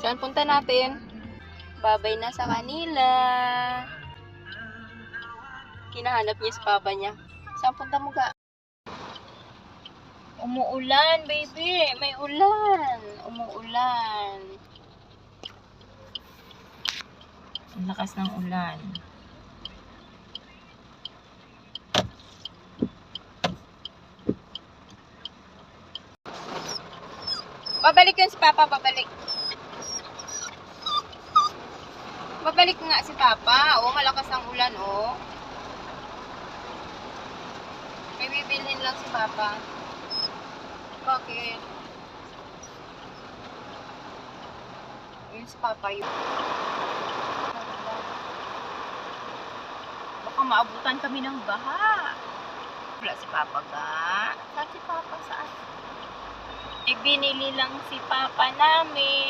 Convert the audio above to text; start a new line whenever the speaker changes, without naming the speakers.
Saan punta natin? Babay na sa kanila. Kinahanap niya sa papa niya. Saan punta mo ka? Umuulan, baby. May ulan. Umuulan. Ang lakas ng ulan. Babalik yun si Papa, babalik. Babalik nga si Papa. Oh, malakas ang ulan, oh. May bibilhin lang si Papa. Bakit? Yun si Papa yun. Baka maabutan kami ng baha. Wala si Papa ga. Saan si Papa? Saan? Ibinili lang si Papa namin.